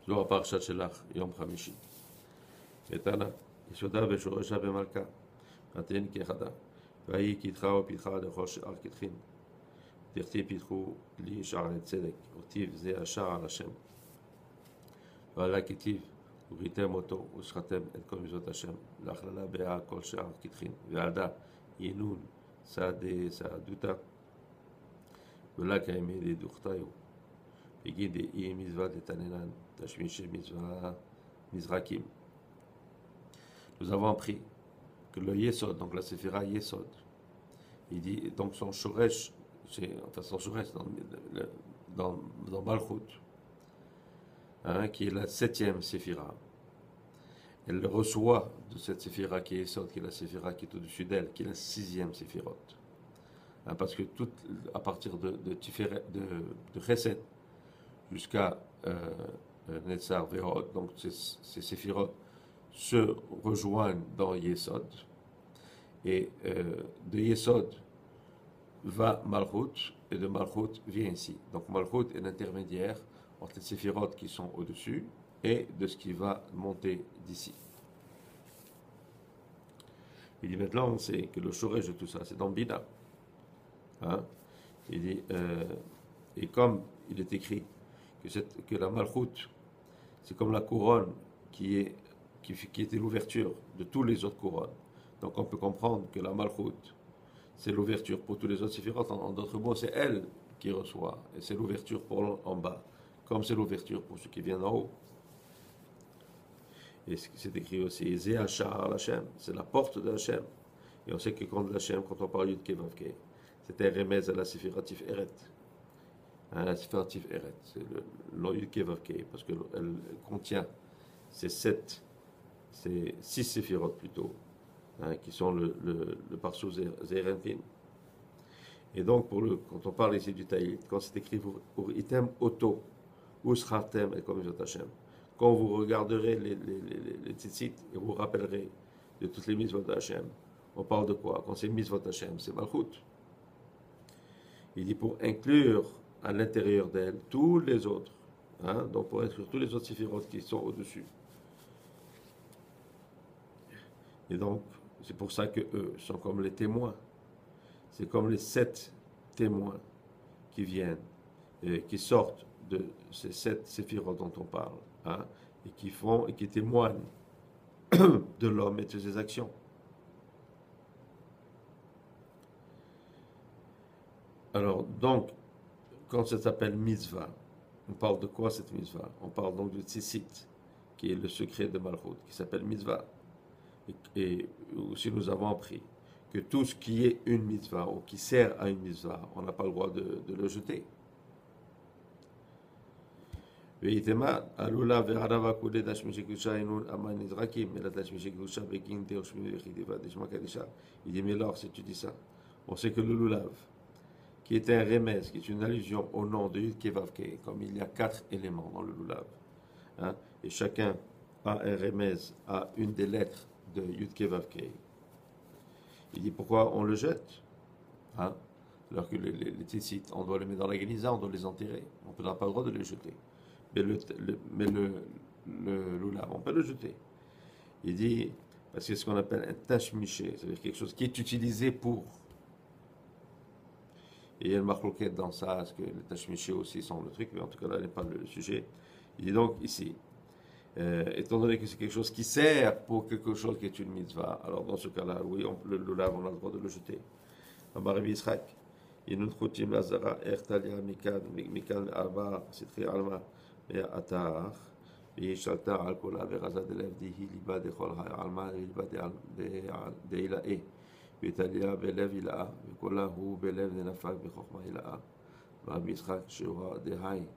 זו הפרשת שלך, יום חמישי. ותנא, יסודה ושורשה במלכה, נתן כחדה, ויהי קדחה ופתחה לכל שאר קדחין. דכתיב פיתחו לי שערי צדק, וכתיב זה השער על השם. ועלה כתיב, וריתם אותו, ושחתם את כל מצוות השם, להכללה באה כל שאר קדחין, ועדה ינון סעדותה, ולה כאמי דוכתיו. וגיד אי מצווה דתננן, תשמישי מצווה מזרקים. Nous avons appris que le Yesod, donc la Séphira Yesod, il dit, donc son Shoresh, enfin son Shoresh dans Malchut, hein, qui est la 7e Séphira, elle le reçoit de cette Séphira qui est Yesod, qui est la Séphira qui est au-dessus d'elle, qui est la 6e Séphirot. Hein, parce que tout, à partir de Chesed jusqu'à Netzar Verod, donc ces Séphirot se rejoignent dans Yesod, et de Yesod va Malchut, et de Malchut vient ici. Donc Malchut est l'intermédiaire entre les séphirotes qui sont au-dessus et de ce qui va monter d'ici. Il dit maintenant, on sait que le shoresh de tout ça, c'est dans Bina. Hein? Il dit, et comme il est écrit que la Malchut, c'est comme la couronne qui était l'ouverture de tous les autres couronnes. Donc on peut comprendre que la Malchut, c'est l'ouverture pour tous les autres séphirotes. En d'autres mots, c'est elle qui reçoit, et c'est l'ouverture pour en bas, comme c'est l'ouverture pour ceux qui viennent en haut. Et c'est écrit aussi, Zé Hachar Hashem, c'est la porte de Hashem. Et on sait que quand on parle de Kevavke, c'est un remède à la Séphiratif Eret. Hein, la Séphiratif Eret, c'est le nom Yud Kevavke, parce qu'elle contient ces 6 séphirotes plutôt, hein, qui sont le Parsou Zerenpin. Et donc, quand on parle ici du Taït, quand c'est écrit pour Item Oto, ou Sratem et comme Hashem, quand vous regarderez les tzitzit et vous rappellerez de toutes les mitzvot d'Hachem, on parle de quoi? Quand c'est mitzvot d'Hachem, c'est Malchut. Il dit pour inclure à l'intérieur d'elle tous les autres, hein, donc pour inclure tous les autres séphirotes qui sont au-dessus. Et donc, c'est pour ça que eux sont comme les témoins. C'est comme les 7 témoins qui viennent, et qui sortent de ces 7 séphirotes dont on parle, hein, et qui témoignent de l'homme et de ses actions. Alors, donc, quand ça s'appelle mitzvah, on parle de quoi cette mitzvah? On parle donc de tzitzit, qui est le secret de Malchut, qui s'appelle mitzvah. Et aussi nous avons appris que tout ce qui est une mitzvah ou qui sert à une mitzvah, on n'a pas le droit de le jeter. Veitema alula ve'arava kule tashmishi kedusha inun aman nizrakim et la tashmishi kedusha begin deoshmi vechidiva deshma kadisha. Il dit mais alors si tu dis ça, on sait que le lulav, qui est un remez, qui est une allusion au nom de Yud Kevavke, comme il y a 4 éléments dans le lulav, hein, et chacun a un remez à une des lettres de Yud Kevavke. Il dit pourquoi on le jette, hein, alors que les tzitzit, on doit les mettre dans la geniza, on doit les enterrer, on n'a pas le droit de les jeter. Mais le lulav, on peut le jeter. Il dit, parce que c'est ce qu'on appelle un tashmiché, c'est-à-dire quelque chose qui est utilisé pour. Et il y a le marloquette dans ça, parce que les tashmiché aussi sont le truc, mais en tout cas là n'est pas le sujet. Il dit donc ici, étant donné que c'est quelque chose qui sert pour quelque chose qui est une mitzvah, alors dans ce cas-là, oui, le lulav, on a le droit de le jeter. Amar Yisrak, Yinun Chotim Lazara, Ertalia Mikan Arba, Sitri Alma, Atar, Yishalta Alkola, Veraza de Lev, Dihi, Liba de Chol Alma, Liba de Ilae, Vitalia, Belev Ila'a, Vikola, Hu, Belev de Nafak, Bechokma Ila'a, Rabbi Yisrak, Shura, de Hai.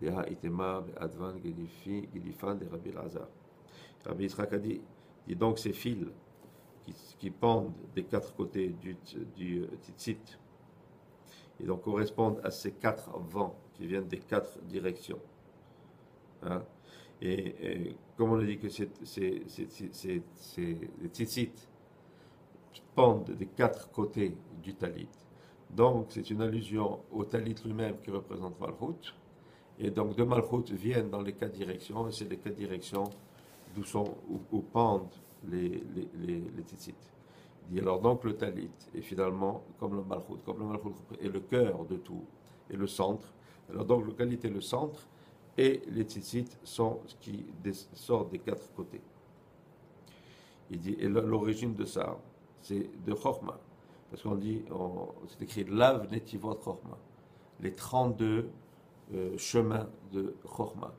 Advan Gilifan de Rabbi Lazar. Rabbi Yitzhak a dit donc ces fils qui pendent des 4 côtés du tzitzit, et donc correspondent à ces 4 vents qui viennent des 4 directions. Hein? Et comme on a dit que les tzitzit pendent des 4 côtés du talit, donc c'est une allusion au talit lui-même qui représente Malchut, Et donc de Malchut viennent dans les quatre directions, et c'est les quatre directions où pendent les tzitzit. Il dit alors donc le talit est finalement comme le Malchut est le cœur de tout, et le centre. Alors donc le talit est le centre, et les tzitzit sont ce qui sortent des quatre côtés. Il dit, et l'origine de ça, c'est de Chorma. Parce qu'on dit, c'est écrit Lav Netivot Chorma. Les 32 chemins de Chorma.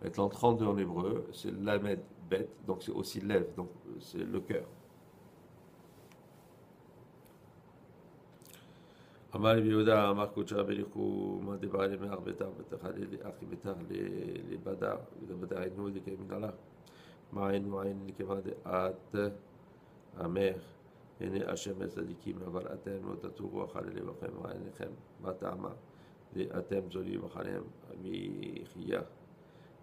Maintenant, 32 en hébreu, c'est Lamed Bet, donc c'est aussi lève, donc c'est le cœur. Amar Yehuda, Amar Kocha Belichou, Mandeba Lemer Betar, Betachale, Achibetar, les Badar, les Badar et nous, les Keminala. Ma'in, Ma'in, les Kevade, At, Amer. הנה השם הצדיקים, אבל אתם לא תטורו אחרי לבכם ועיניכם. מה טעמה? אתם זולים אחריהם מחיה.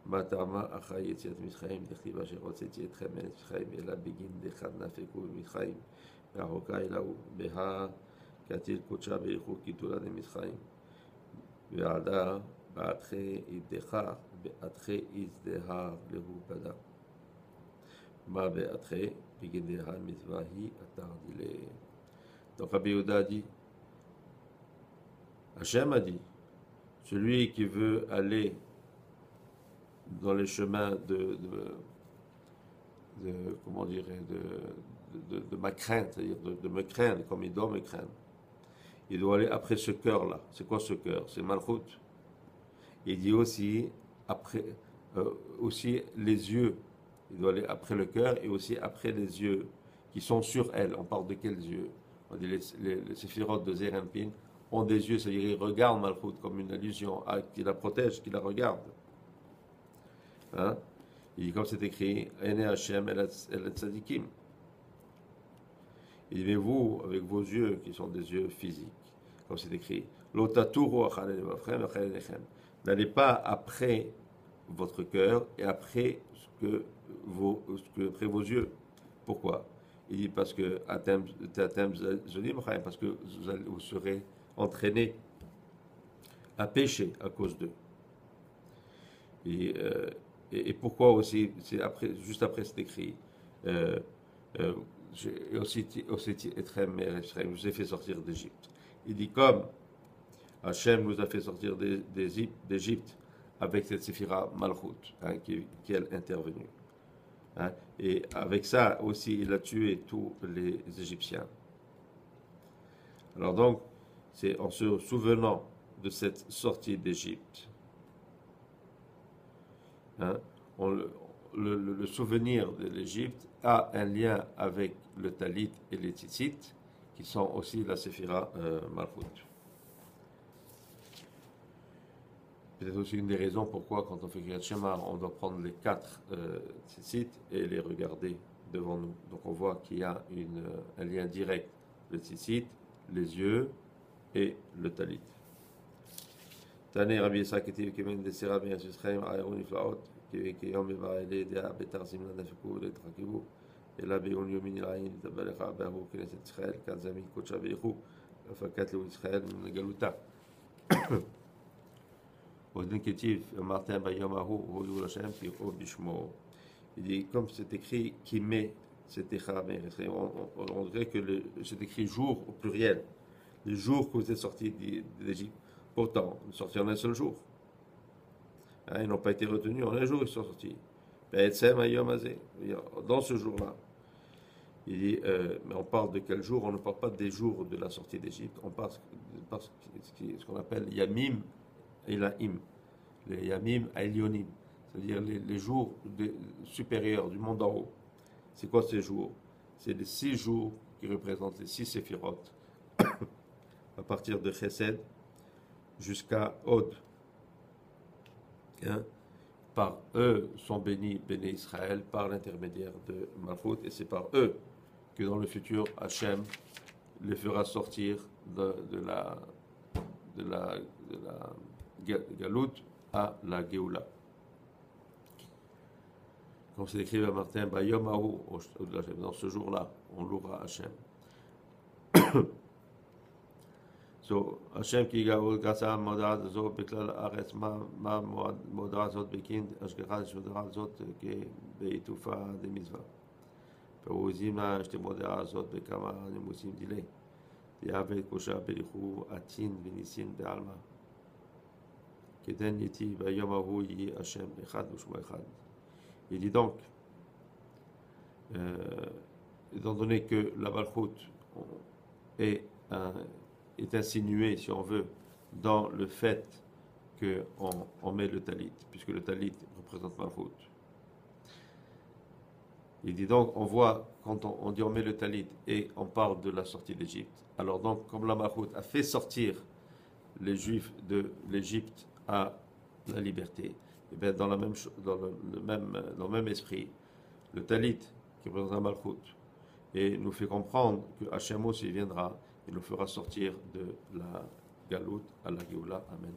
מה טעמה אחרי יציאת מצרים? דכתיב אשר הוצאתי אתכם מארץ מצרים, אלא בגין דחד נפקו במצרים, והרוקה אלוהו בה כתיל קודשה ברכו כתולה למצרים. ועדה בעדכי יבדך, בעדכי יזדהר להו בדה. מה בעדכי? Donc Rabbi Yehuda dit, Hachem a dit, celui qui veut aller dans les chemins comment dirais, de ma crainte, c'est-à-dire de me craindre comme il doit me craindre, il doit aller après ce cœur-là. C'est quoi ce cœur? C'est Malchut. Il dit aussi, après, aussi les yeux. Il doit aller après le cœur et aussi après les yeux qui sont sur elle. On parle de quels yeux? On dit les séphirotes de Zerampin ont des yeux, c'est-à-dire ils regardent Malchut comme une allusion qui la protège, qui la regarde. Hein? Il dit comme c'est écrit, Ene Hashem el tzadikim. Il dit, mais vous, avec vos yeux qui sont des yeux physiques, comme c'est écrit, n'allez pas après votre cœur et après après vos yeux. Pourquoi? Il dit parce que parce que vous serez entraînés à pécher à cause d'eux. Et pourquoi aussi, c'est après, juste après c'est écrit, aussi Etrem et Ephraim, je vous ai fait sortir d'Égypte. Il dit comme Hachem nous a fait sortir d'Égypte avec cette séphira Malchut, hein, qui est intervenue. Hein, et avec ça aussi, il a tué tous les Égyptiens. Alors donc, c'est en se souvenant de cette sortie d'Égypte, hein, le souvenir de l'Égypte a un lien avec le talit et les tzitzit, qui sont aussi la séphira Malchut. Peut-être aussi une des raisons pourquoi, quand on fait Kriyat Shema, on doit prendre les 4 tzitzit et les regarder devant nous. Donc on voit qu'il y a un lien direct, le tzitzit, les yeux et le talit. Tane Rabbi Yisrael Ketiv Kemen Desera Ben Yisrael Ayron Niflaot Kiyom Bevaele Dea Betar Simna Nafiku Letrakivu Ela Beyon Yomin Irayin Tabalecha Bahu Knesset Israël Kazami Kocha Beichu Fakat Leu Israël Galuta. Il dit, comme c'est écrit, qui met, on dirait que c'est écrit jour au pluriel, les jours que vous êtes sortis d'Égypte. Pourtant, ils sont sortis en un seul jour. Hein, ils n'ont pas été retenus en un jour, ils sont sortis. Dans ce jour-là, il dit, mais on parle de quel jour? On ne parle pas des jours de la sortie d'Égypte, on parle de ce qu'on appelle Yamim et Laïm, les Yamim Ailyonim, c'est-à-dire les jours supérieurs du monde en haut. C'est quoi ces jours? C'est les 6 jours qui représentent les 6 séphirotes, à partir de Chesed jusqu'à Od. Hein? Par eux sont bénis Béné Israël par l'intermédiaire de Malchut, et c'est par eux que dans le futur Hachem les fera sortir de la Galout à la Géoula. Comme c'est écrit à Martin, dans ce jour-là, on louera Hachem. So, Hashem ki gaul gasa modad zo beklal aretz ma modad zot bekind ashgechad shmodad zot ke beitufa de mitzvah. Peruzima shte modad zot bekama nemusim dile. Diavet kosha berichu atin vinisin bealma. Keden yiti bayom ahu yi Hashem echad ushmo echad. Il dit donc, étant donné que la Malchut est insinué, si on veut, dans le fait qu'on met le talit, puisque le talit représente Malchut. Il dit donc, on voit, quand on dit on met le talit et on parle de la sortie d'Égypte, alors donc, comme la Malchut a fait sortir les Juifs de l'Égypte à la liberté, et bien dans le même esprit, le talit qui représente la Malchut, et nous fait comprendre que Hachem aussi viendra, il nous fera sortir de la Galout à la Géoula. Amen.